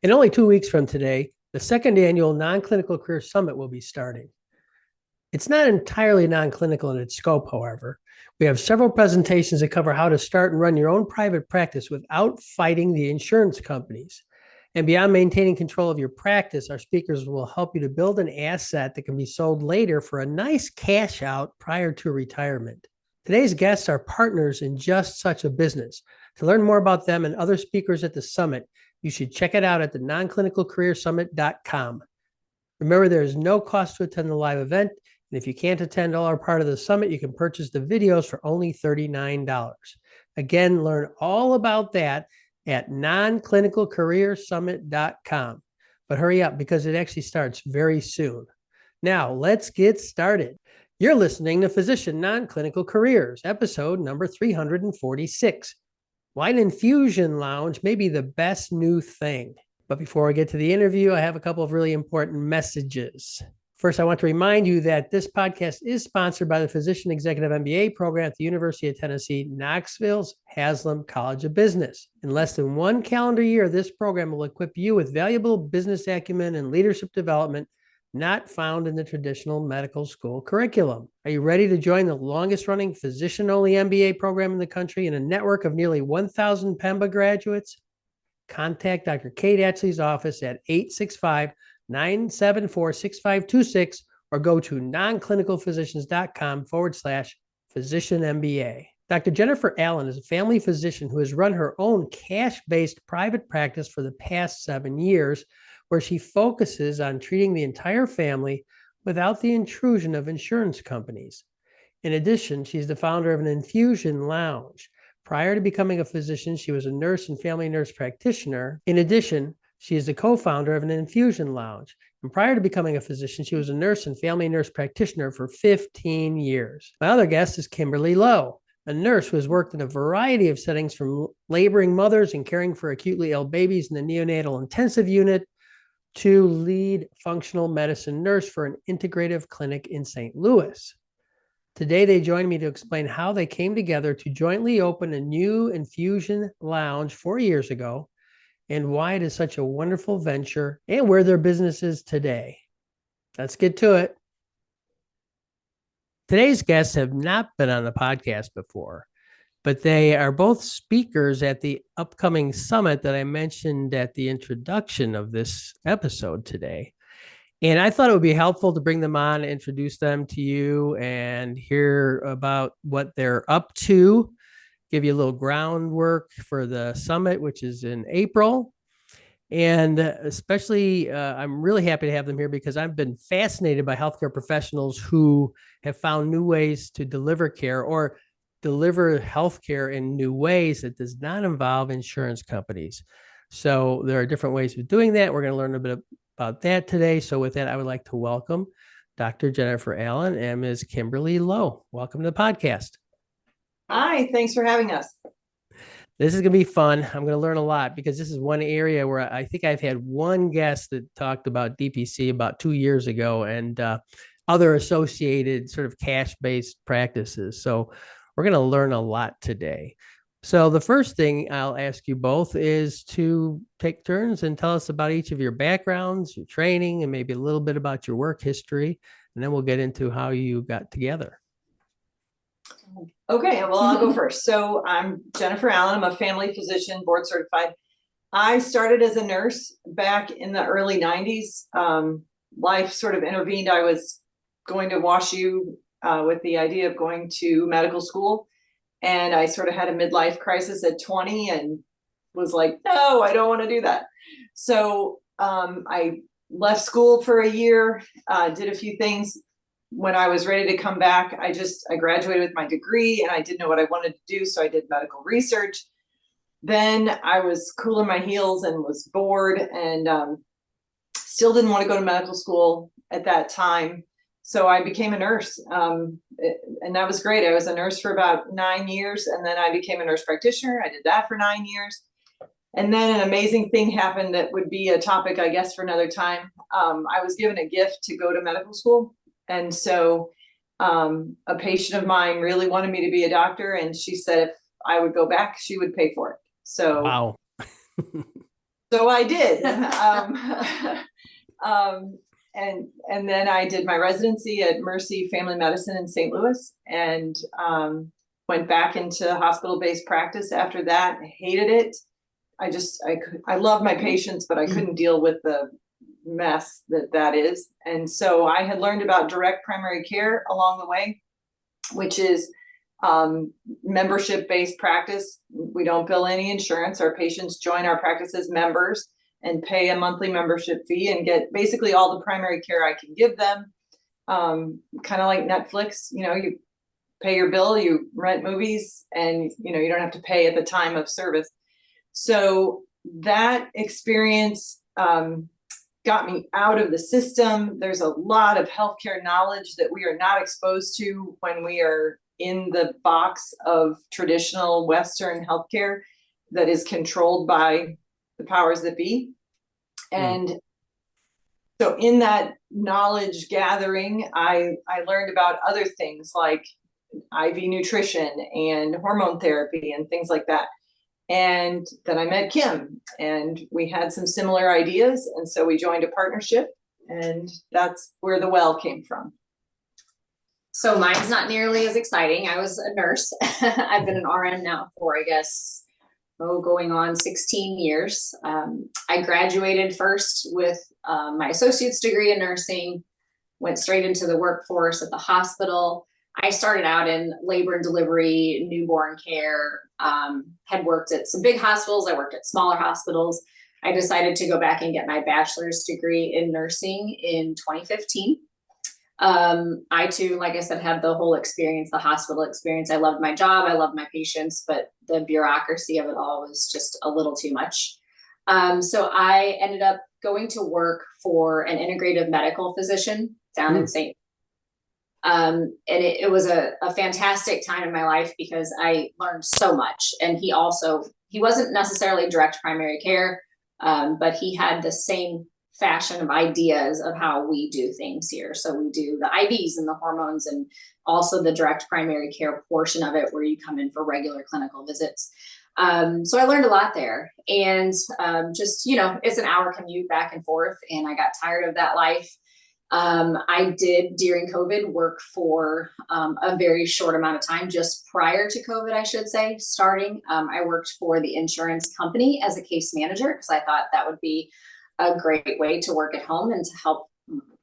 In only 2 weeks from today, the second annual Non-Clinical Career Summit will be starting. It's not entirely non-clinical in its scope, however. We have several presentations that cover how to start and run your own private practice without fighting the insurance companies. And beyond maintaining control of your practice, our speakers will help you to build an asset that can be sold later for a nice cash out prior to retirement. Today's guests are partners in just such a business. To learn more about them and other speakers at the summit, you should check it out at the nonclinicalcareersummit.com. Remember, there is no cost to attend the live event. And if you can't attend all or part of the summit, you can purchase the videos for only $39. Again, learn all about that at nonclinicalcareersummit.com. But hurry up because it actually starts very soon. Now, let's get started. You're listening to Physician Non-Clinical Careers, episode number 346. Why an Infusion Lounge may be the best new thing. But before I get to the interview, I have a couple of really important messages. First, I want to remind you that this podcast is sponsored by the Physician Executive MBA program at the University of Tennessee, Knoxville's Haslam College of Business. In less than 1 calendar year, this program will equip you with valuable business acumen and leadership development not found in the traditional medical school curriculum. Are you ready to join the longest-running physician-only MBA program in the country in a network of nearly 1,000 PEMBA graduates? Contact Dr. Kate Atchley's office at 865-974-6526 or go to nonclinicalphysicians.com/physician MBA. Dr. Jennifer Allen is a family physician who has run her own cash-based private practice for the past 7 years, where she focuses on treating the entire family without the intrusion of insurance companies. In addition, she's the founder of an Infusion Lounge. Prior to becoming a physician, she was a nurse and family nurse practitioner. In addition, she is the co-founder of an Infusion Lounge. And prior to becoming a physician, she was a nurse and family nurse practitioner for 15 years. My other guest is Kimberly Lowe, a nurse who has worked in a variety of settings from laboring mothers and caring for acutely ill babies in the neonatal intensive unit to lead functional medicine nurse for an integrative clinic in St. Louis. Today, they join me to explain how they came together to jointly open a new Infusion Lounge 4 years ago and why it is such a wonderful venture and where their business is today. Let's get to it. Today's guests have not been on the podcast before, but they are both speakers at the upcoming summit that I mentioned at the introduction of this episode today. And I thought it would be helpful to bring them on, introduce them to you, and hear about what they're up to, give you a little groundwork for the summit, which is in April. And especially, I'm really happy to have them here because I've been fascinated by healthcare professionals who have found new ways to deliver care or deliver healthcare in new ways that does not involve insurance companies. So there are different ways of doing that. We're going to learn a bit about that today. So with that, I would like to welcome Dr. Jennifer Allen and Ms. Kimberly Lowe. Welcome to the podcast. Hi, thanks for having us. This is going to be fun. I'm going to learn a lot because this is one area where I think I've had one guest that talked about DPC about 2 years ago and other associated sort of cash-based practices. So we're going to learn a lot today. So the first thing I'll ask you both is to take turns and tell us about each of your backgrounds, your training, and maybe a little bit about your work history. And then we'll get into how you got together. Okay, well, I'll go first. So I'm Jennifer Allen. I'm a family physician, board certified. I started as a nurse back in the early 90s. Life sort of intervened. I was going to WashU with the idea of going to medical school. And I sort of had a midlife crisis at 20 and was like, no, I don't want to do that. So I left school for a year, did a few things. When I was ready to come back, I graduated with my degree and I didn't know what I wanted to do. So I did medical research. Then I was cooling my heels and was bored and still didn't want to go to medical school at that time. So I became a nurse, and that was great. I was a nurse for about 9 years, and then I became a nurse practitioner. I did that for 9 years. And then an amazing thing happened that would be a topic, I guess, for another time. I was given a gift to go to medical school. And so a patient of mine really wanted me to be a doctor, and she said if I would go back, she would pay for it. So wow. So I did. And then I did my residency at Mercy Family Medicine in St. Louis, and went back into hospital-based practice after that. I hated it. I love my patients, but I couldn't deal with the mess that is. And so I had learned about direct primary care along the way, which is membership-based practice. We don't bill any insurance. Our patients join our practice as members and pay a monthly membership fee and get basically all the primary care I can give them. Kind of like Netflix, you pay your bill, you rent movies, and you don't have to pay at the time of service. So that experience got me out of the system. There's a lot of healthcare knowledge that we are not exposed to when we are in the box of traditional Western healthcare that is controlled by the powers that be. And so in that knowledge gathering, I learned about other things like IV nutrition and hormone therapy and things like that. And then I met Kim, and we had some similar ideas. And so we joined a partnership, and that's where the well came from. So mine's not nearly as exciting. I was a nurse. I've been an RN now for, I guess, going on 16 years. I graduated first with my associate's degree in nursing, went straight into the workforce at the hospital. I started out in labor and delivery, newborn care, had worked at some big hospitals. I worked at smaller hospitals. I decided to go back and get my bachelor's degree in nursing in 2015. I too, like I said, had the whole experience, the hospital experience. I loved my job. I loved my patients, but the bureaucracy of it all was just a little too much. So I ended up going to work for an integrative medical physician down in St. And it was a fantastic time in my life because I learned so much. And he wasn't necessarily direct primary care, but he had the same fashion of ideas of how we do things here. So we do the IVs and the hormones, and also the direct primary care portion of it where you come in for regular clinical visits. So I learned a lot there, and just, it's an hour commute back and forth, and I got tired of that life. I did during COVID work for a very short amount of time, just prior to COVID, I should say, starting. I worked for the insurance company as a case manager because I thought that would be a great way to work at home and to help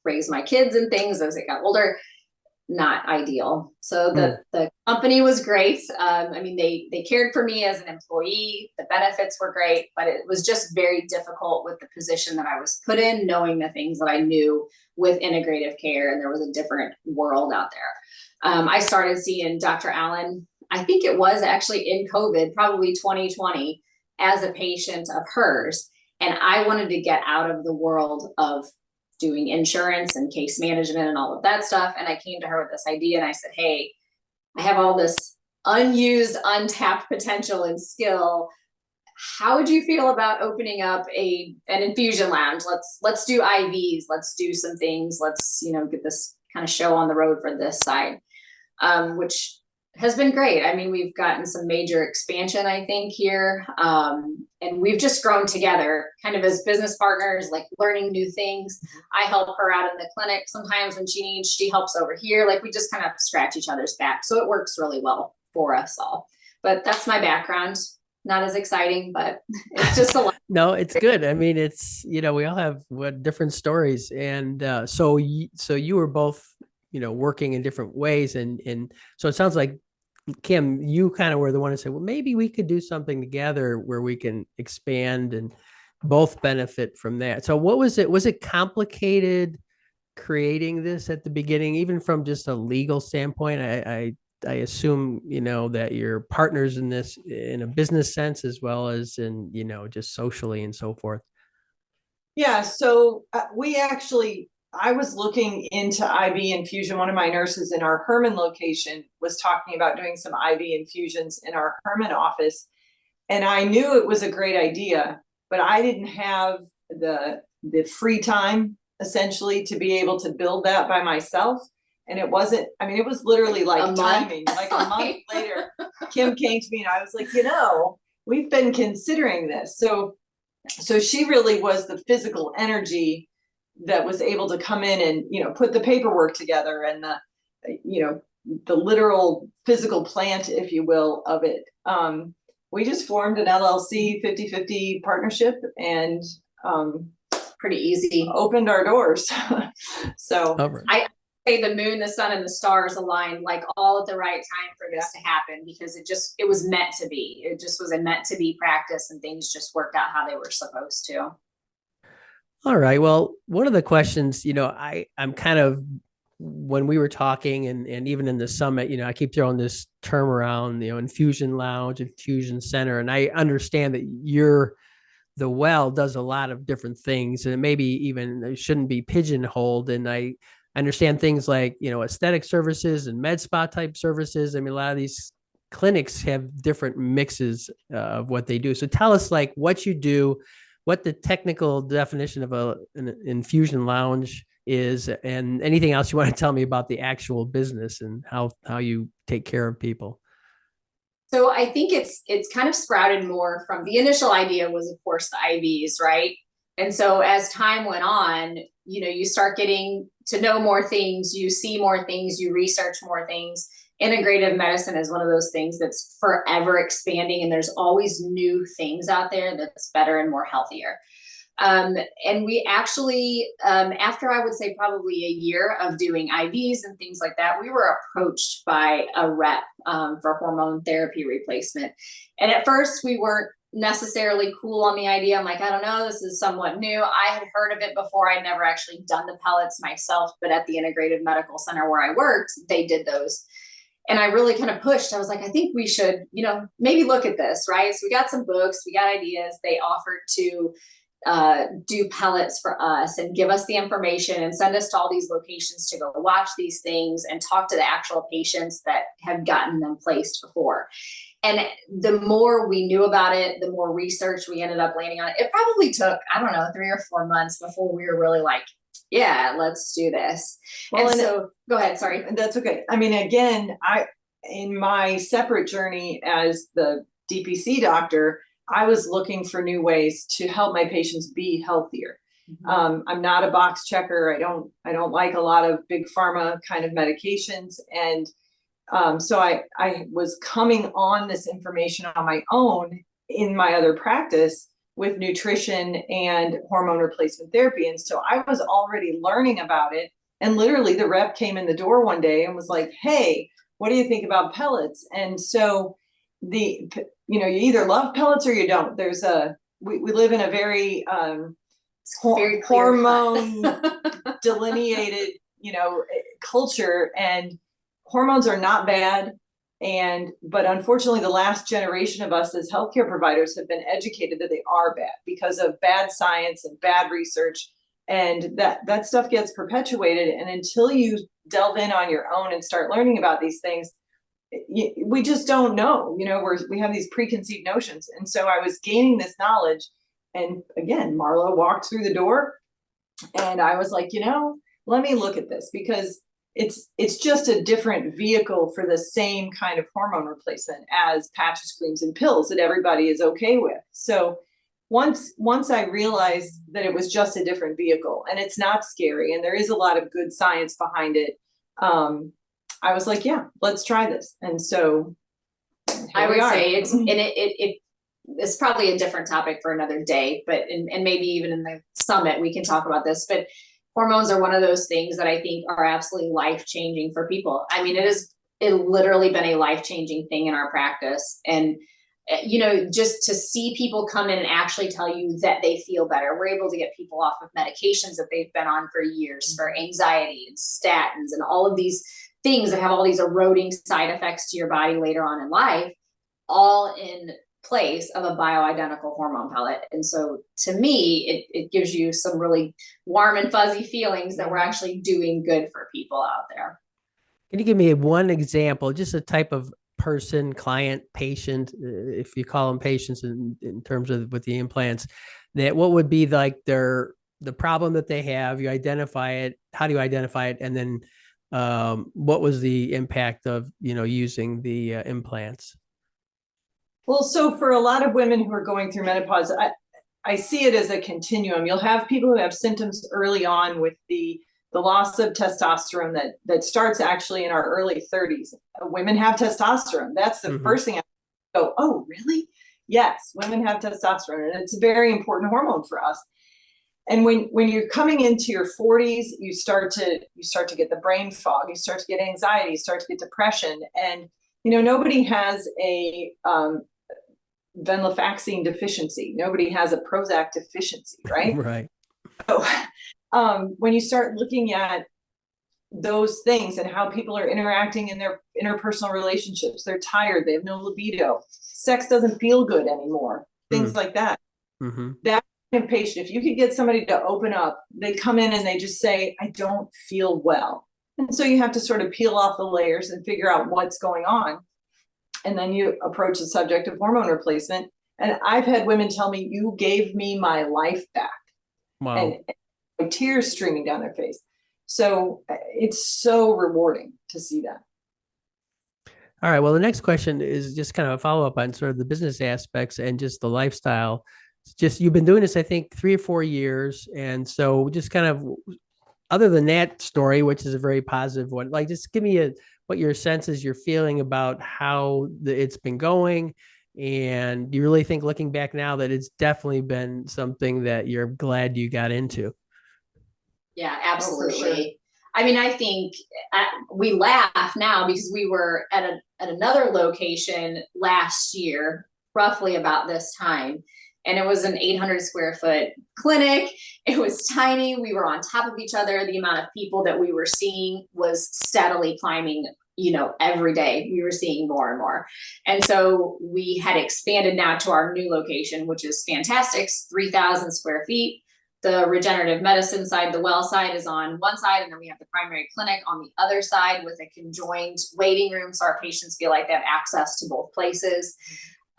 raise my kids and things as they got older. Not ideal. So the company was great. They cared for me as an employee. The benefits were great, but it was just very difficult with the position that I was put in, knowing the things that I knew with integrative care, and there was a different world out there. I started seeing Dr. Allen, I think it was actually in COVID, probably 2020, as a patient of hers. And I wanted to get out of the world of doing insurance and case management and all of that stuff. And I came to her with this idea, and I said, hey, I have all this unused, untapped potential and skill. How would you feel about opening up an infusion lounge? Let's do IVs. Let's do some things. Let's, get this kind of show on the road for this side, which has been great. I mean, we've gotten some major expansion, I think, here. And we've just grown together kind of as business partners, like learning new things. I help her out in the clinic. Sometimes when she needs, she helps over here. Like we just kind of scratch each other's back. So it works really well for us all. But that's my background. Not as exciting, but it's just a lot. No, it's good. I mean, it's, we all have different stories. And so you were both, working in different ways. And so it sounds like, Kim, you kind of were the one to say, well, maybe we could do something together where we can expand and both benefit from that. So what was it? Was it complicated creating this at the beginning, even from just a legal standpoint? I assume, that you're partners in this in a business sense, as well as in, just socially and so forth. Yeah. So I was looking into IV infusion. One of my nurses in our Herman location was talking about doing some IV infusions in our Herman office. And I knew it was a great idea, but I didn't have the free time essentially to be able to build that by myself. And it was literally like timing, like a month later, Kim came to me and I was like, we've been considering this. So So she really was the physical energy that was able to come in and, you know, put the paperwork together and the, you know, the literal physical plant, if you will, of it. We just formed an LLC 50-50 partnership and Pretty easy. opened our doors. So Over. I say the moon, the sun, and the stars aligned like all at the right time for this to happen, because it was meant to be. It just was a meant to be practice, and things just worked out how they were supposed to. All right. Well, one of the questions, I'm kind of, when we were talking and even in the summit, I keep throwing this term around, Infusion Lounge, Infusion Center. And I understand that the well does a lot of different things, and maybe even it shouldn't be pigeonholed. And I understand things like, aesthetic services and med spa type services. I mean, a lot of these clinics have different mixes of what they do. So tell us like what you do, what the technical definition of an infusion lounge is, and anything else you want to tell me about the actual business and how you take care of people. So I think it's kind of sprouted more from the initial idea was, of course, the IVs, right? And so as time went on, you start getting to know more things, you see more things, you research more things. Integrative medicine is one of those things that's forever expanding, and there's always new things out there that's better and more healthier. And we actually, after I would say probably a year of doing IVs and things like that, we were approached by a rep for hormone therapy replacement. And at first we weren't necessarily cool on the idea. I'm like, I don't know, this is somewhat new. I had heard of it before. I'd never actually done the pellets myself, but at the Integrative Medical Center where I worked, they did those. And I really kind of pushed. I was like, I think we should, maybe look at this, right? So we got some books, we got ideas. They offered to do pellets for us and give us the information and send us to all these locations to go watch these things and talk to the actual patients that have gotten them placed before. And the more we knew about it, the more research we ended up landing on it. It probably took, I don't know, 3 or 4 months before we were really like, yeah, let's do this. Well, and so go ahead. Sorry. That's okay. I mean, again, in my separate journey as the DPC doctor, I was looking for new ways to help my patients be healthier. Mm-hmm. I'm not a box checker. I don't like a lot of big pharma kind of medications. And so I was coming on this information on my own in my other practice with nutrition and hormone replacement therapy. And so I was already learning about it. And literally the rep came in the door one day and was like, hey, what do you think about pellets? And so you either love pellets or you don't. We live in a very, very hormone delineated, culture, and hormones are not bad. But unfortunately, the last generation of us as healthcare providers have been educated that they are bad because of bad science and bad research. And that stuff gets perpetuated. And until you delve in on your own and start learning about these things, we just don't know, we have these preconceived notions. And so I was gaining this knowledge. And again, Marlo walked through the door and I was like, let me look at this, because it's just a different vehicle for the same kind of hormone replacement as patches, creams, and pills that everybody is okay with. So once I realized that it was just a different vehicle and it's not scary and there is a lot of good science behind it, I was like, yeah, let's try this. And so I would say it's probably a different topic for another day, but and maybe even in the summit we can talk about this. But hormones are one of those things that I think are absolutely life-changing for people. I mean, it literally been a life-changing thing in our practice. And just to see people come in and actually tell you that they feel better. We're able to get people off of medications that they've been on for years for anxiety and statins and all of these things that have all these eroding side effects to your body later on in life, all in place of a bioidentical hormone pellet. And so to me, it gives you some really warm and fuzzy feelings that we're actually doing good for people out there. Can you give me one example, just a type of person, client, patient, if you call them patients in terms of with the implants, that what would be like the problem that they have? You identify it. How do you identify it? And then what was the impact of, using the implants? Well, so for a lot of women who are going through menopause, I see it as a continuum. You'll have people who have symptoms early on with the loss of testosterone that starts actually in our early 30s. Women have testosterone. That's the first thing I go, oh, really? Yes, women have testosterone, and it's a very important hormone for us. And when you're coming into your 40s, you start to get the brain fog, you start to get anxiety, you start to get depression. And nobody has a venlafaxine deficiency. Nobody has a Prozac deficiency, right? Right. So when you start looking at those things and how people are interacting in their interpersonal relationships, they're tired, they have no libido, sex doesn't feel good anymore, things like that. That patient, if you could get somebody to open up, they come in and they just say, I don't feel well. And so you have to sort of peel off the layers and figure out what's going on. And then you approach the subject of hormone replacement. And I've had women tell me, you gave me my life back. Wow. And tears streaming down their face. So it's so rewarding to see that. All right. Well, the next question is just kind of a follow-up on sort of the business aspects and just the lifestyle. It's just, you've been doing this, I think, 3 or 4 years. And so just kind of, other than that story, which is a very positive one, like just give me what your sense is, you're feeling about how it's been going. And do you really think, looking back now, that it's definitely been something that you're glad you got into? Yeah, absolutely. I mean, I think we laugh now because we were at another location last year, roughly about this time. And it was an 800 square foot clinic. It was tiny. We were on top of each other. The amount of people that we were seeing was steadily climbing, every day we were seeing more and more. And so we had expanded now to our new location, which is fantastic, 3,000 square feet. The regenerative medicine side, the well side, is on one side, and then we have the primary clinic on the other side with a conjoined waiting room, so our patients feel like they have access to both places.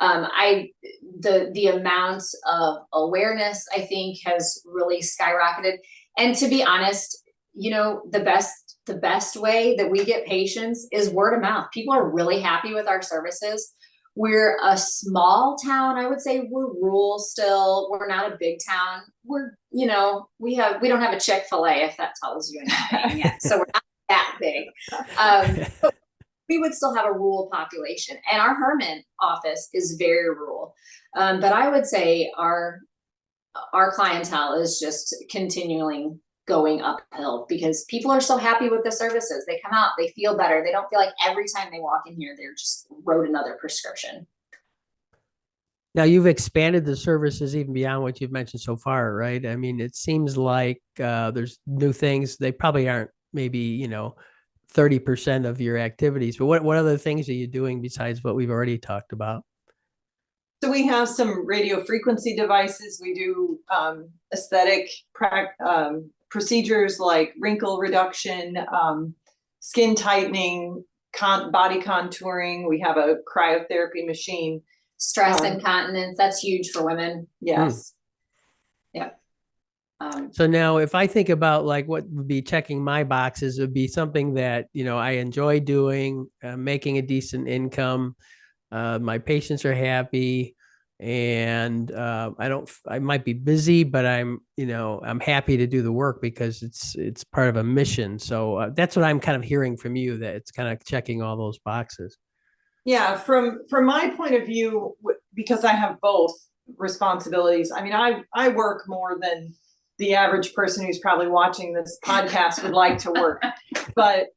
The amount of awareness, I think, has really skyrocketed. And to be honest, the best way that we get patients is word of mouth. People are really happy with our services. We're a small town. I would say we're rural still. We're not a big town. We don't have a Chick-fil-A, if that tells you anything yet. So we're not that big. But we would still have a rural population, and our Herman office is very rural. But I would say our clientele is just continuing going uphill because people are so happy with the services. They come out, they feel better. They don't feel like every time they walk in here, they're just wrote another prescription. Now, you've expanded the services even beyond what you've mentioned so far, right? I mean, it seems like there's new things. They probably aren't maybe, 30% of your activities, but what other things are you doing besides what we've already talked about? So we have some radio frequency devices. We do aesthetic procedures like wrinkle reduction, skin tightening, body contouring. We have a cryotherapy machine. Stress incontinence, that's huge for women. Yes. Yeah. So now if I think about like what would be checking my boxes, it would be something that, I enjoy doing, making a decent income. My patients are happy, and I might be busy, but I'm happy to do the work because it's part of a mission. So that's what I'm kind of hearing from you, that it's kind of checking all those boxes. Yeah. From my point of view, because I have both responsibilities. I mean, I work more than the average person who's probably watching this podcast would like to work. But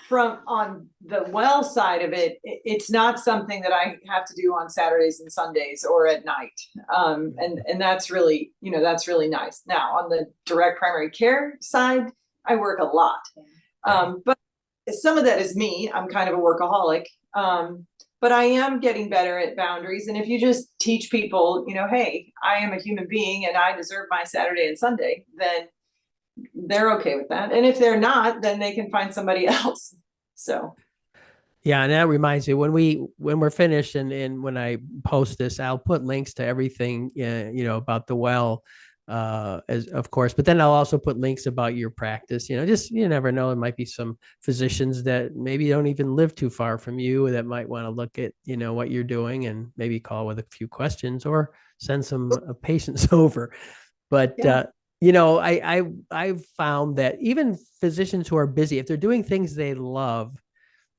from on the well side of it, it's not something that I have to do on Saturdays and Sundays or at night. And that's really, that's really nice. Now on the direct primary care side, I work a lot. But some of that is me. I'm kind of a workaholic. But I am getting better at boundaries. And if you just teach people, hey, I am a human being and I deserve my Saturday and Sunday, then they're okay with that. And if they're not, then they can find somebody else. So. Yeah. And that reminds me, when we're finished and when I post this, I'll put links to everything, about the well. as of course, but then I'll also put links about your practice. Just you never know. There might be some physicians that maybe don't even live too far from you that might want to look at what you're doing and maybe call with a few questions or send some patients over. But Yeah. I've found that even physicians who are busy, if they're doing things they love,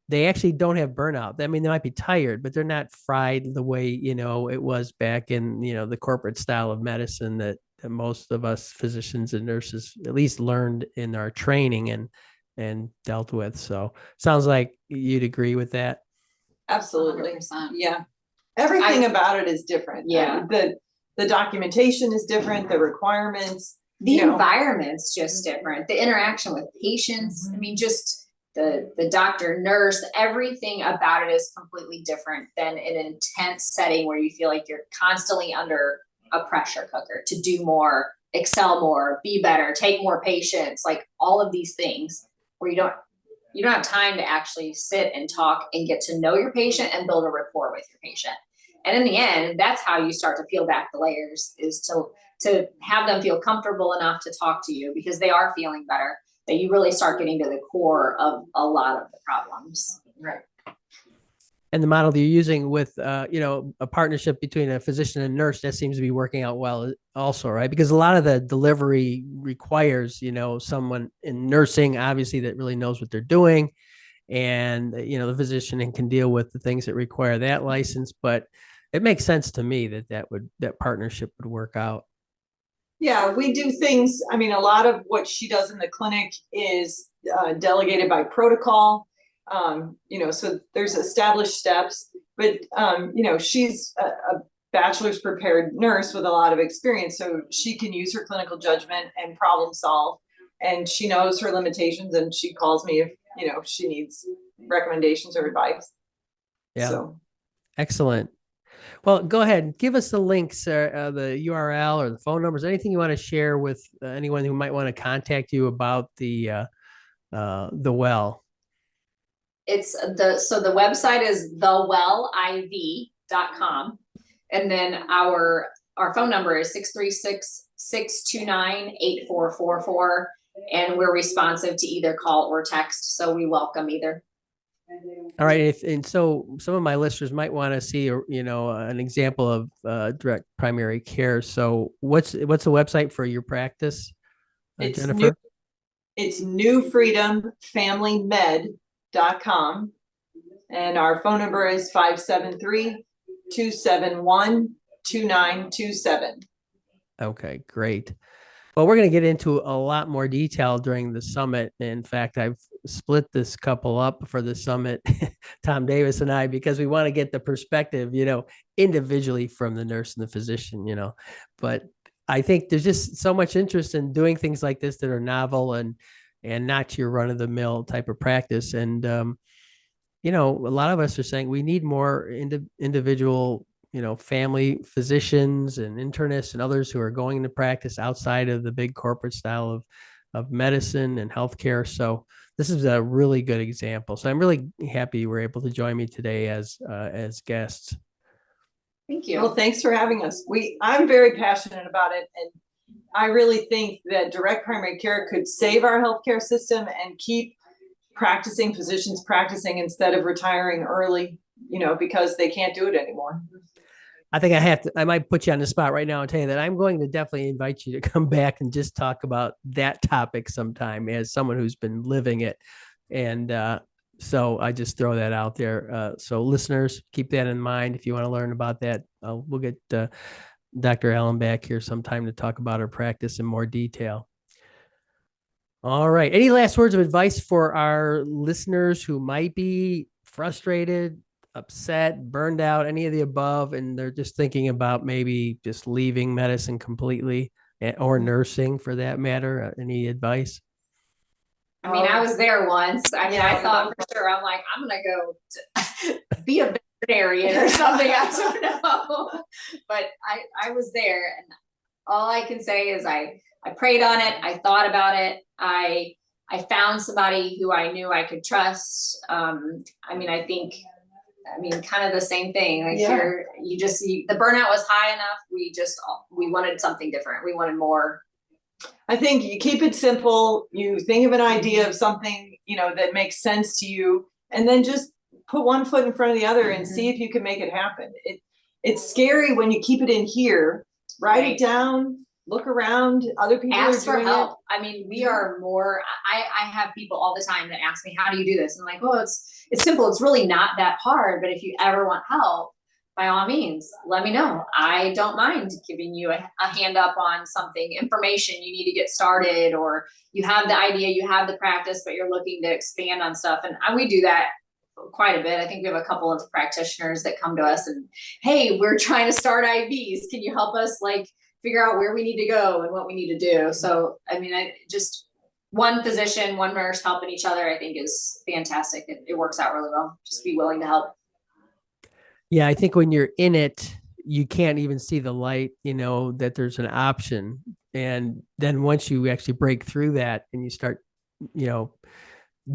they actually don't have burnout. I mean, they might be tired, but they're not fried the way, it was back in, the corporate style of medicine that most of us physicians and nurses at least learned in our training and dealt with. So sounds like you'd agree with that. Absolutely. 100%. Yeah. Everything about it is different. Yeah. The documentation is different, the requirements. The environment's just different. The interaction with patients, I mean, just the doctor, nurse, everything about it is completely different than in an intense setting where you feel like you're constantly under a pressure cooker to do more, excel more, be better, take more patients, like all of these things where you don't have time to actually sit and talk and get to know your patient and build a rapport with your patient. And in the end, that's how you start to peel back the layers, is to have them feel comfortable enough to talk to you because they are feeling better, that you really start getting to the core of a lot of the problems. Right. And the model that you're using with, a partnership between a physician and nurse, that seems to be working out well also, right? Because a lot of the delivery requires, someone in nursing, obviously, that really knows what they're doing. And, the physician and can deal with the things that require that license. But it makes sense to me that partnership would work out. Yeah, we do things. I mean, a lot of what she does in the clinic is delegated by protocol. So there's established steps, but she's a bachelor's prepared nurse with a lot of experience, so she can use her clinical judgment and problem solve. And she knows her limitations, and she calls me if she needs recommendations or advice. Yeah. So Excellent. Well, go ahead. Give us the links, the URL or the phone numbers, anything you want to share with anyone who might want to contact you about the well. The website is thewelliv.com. And then our phone number is 636-629-8444. And we're responsive to either call or text. So we welcome either. All right. And so some of my listeners might want to see, an example of direct primary care. So what's the website for your practice, Jennifer? It's newfreedomfamilymed.com. And our phone number is 573-271-2927. Okay, great. Well, we're going to get into a lot more detail during the summit. In fact, I've split this couple up for the summit, Tom Davis and I, because we want to get the perspective, individually from the nurse and the physician, But I think there's just so much interest in doing things like this that are novel and not your run of the mill type of practice. And, a lot of us are saying we need more individual family physicians and internists and others who are going into practice outside of the big corporate style of medicine and healthcare. So this is a really good example. So I'm really happy you were able to join me today as guests. Thank you. Well, thanks for having us. I'm very passionate about it. And I really think that direct primary care could save our healthcare system and keep practicing physicians practicing instead of retiring early, because they can't do it anymore. I think I might put you on the spot right now and tell you that I'm going to definitely invite you to come back and just talk about that topic sometime as someone who's been living it. And so I just throw that out there. So listeners, keep that in mind. If you want to learn about that, we'll get Dr. Allen back here sometime to talk about her practice in more detail. All right. Any last words of advice for our listeners who might be frustrated, upset, burned out, any of the above, and they're just thinking about maybe just leaving medicine completely or nursing for that matter? Any advice? I mean, I was there once. I mean, I thought for sure, I'm like, I'm going to go be a veterinarian or something. I don't know. But I was there, and all I can say is I prayed on it. I thought about it. I found somebody who I knew I could trust. I mean, I think I mean, kind of the same thing. Like Yeah. the burnout was high enough. We wanted something different. We wanted more. I think you keep it simple. You think of an idea of something, that makes sense to you, and then just put one foot in front of the other and see if you can make it happen. It's scary when you keep it in here. Write it down, look around, other people Ask are for doing help. it. I mean, we are more, I have people all the time that ask me, how do you do this? And I'm like, well, it's simple. It's really not that hard. But if you ever want help, by all means, let me know. I don't mind giving you a hand up on something, information you need to get started, or you have the idea, you have the practice, but you're looking to expand on stuff. And we do that quite a bit. I think we have a couple of practitioners that come to us and, hey, we're trying to start IVs. Can you help us figure out where we need to go and what we need to do? So, I mean, just one physician, one nurse helping each other, I think is fantastic. It works out really well. Just be willing to help. Yeah, I think when you're in it, you can't even see the light, that there's an option. And then once you actually break through that and you start,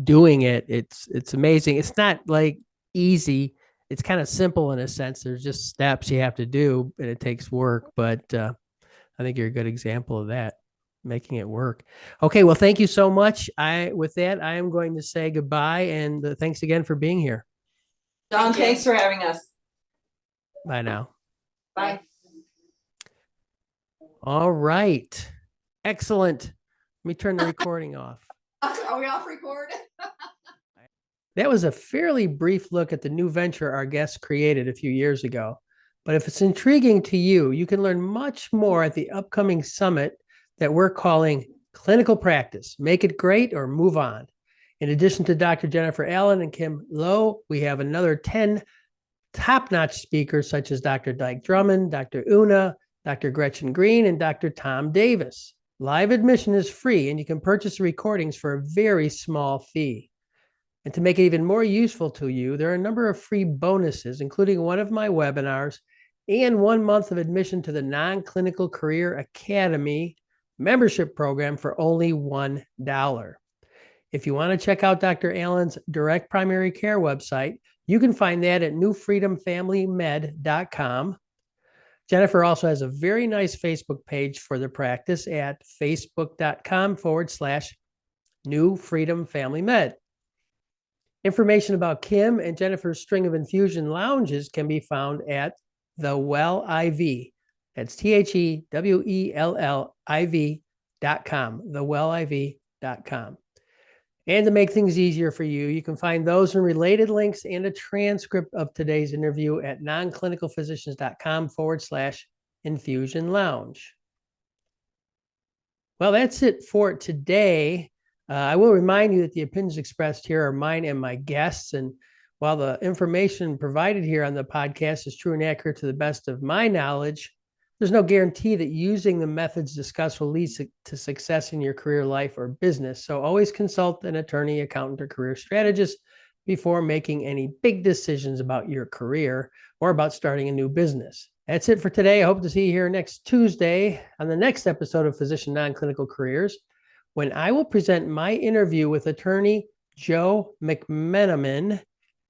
doing it, it's amazing. It's not easy. It's kind of simple in a sense. There's just steps you have to do and it takes work. But I think you're a good example of that, making it work. Okay, well, thank you so much. With that, I am going to say goodbye and thanks again for being here. John, thanks for having us. Bye now. Bye. All right. Excellent. Let me turn the recording off. Are we off record? That was a fairly brief look at the new venture our guest created a few years ago. But if it's intriguing to you, you can learn much more at the upcoming summit that we're calling Clinical Practice. Make it great or move on. In addition to Dr. Jennifer Allen and Kim Lowe, we have another 10 top-notch speakers such as Dr. Dyke Drummond, Dr. Una, Dr. Gretchen Green, and Dr. Tom Davis. Live admission is free, and you can purchase the recordings for a very small fee. And to make it even more useful to you, there are a number of free bonuses, including one of my webinars and 1 month of admission to the Non-Clinical Career Academy membership program for only $1. If you want to check out Dr. Allen's direct primary care website, you can find that at newfreedomfamilymed.com. Jennifer also has a very nice Facebook page for the practice at facebook.com/New Freedom Family Med. Information about Kim and Jennifer's string of infusion lounges can be found at The Well IV. That's THEWELLIV.com, thewelliv.com. And to make things easier for you, you can find those and related links and a transcript of today's interview at nonclinicalphysicians.com/Infusion Lounge. Well, that's it for today. I will remind you that the opinions expressed here are mine and my guests. And while the information provided here on the podcast is true and accurate to the best of my knowledge, there's no guarantee that using the methods discussed will lead to success in your career, life, or business. So always consult an attorney, accountant, or career strategist before making any big decisions about your career or about starting a new business. That's it for today. I hope to see you here next Tuesday on the next episode of Physician Non-Clinical Careers, when I will present my interview with attorney Joe McMenamin.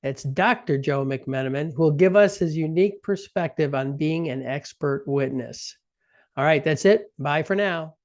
It's Dr. Joe McMenamin, who will give us his unique perspective on being an expert witness. All right, that's it. Bye for now.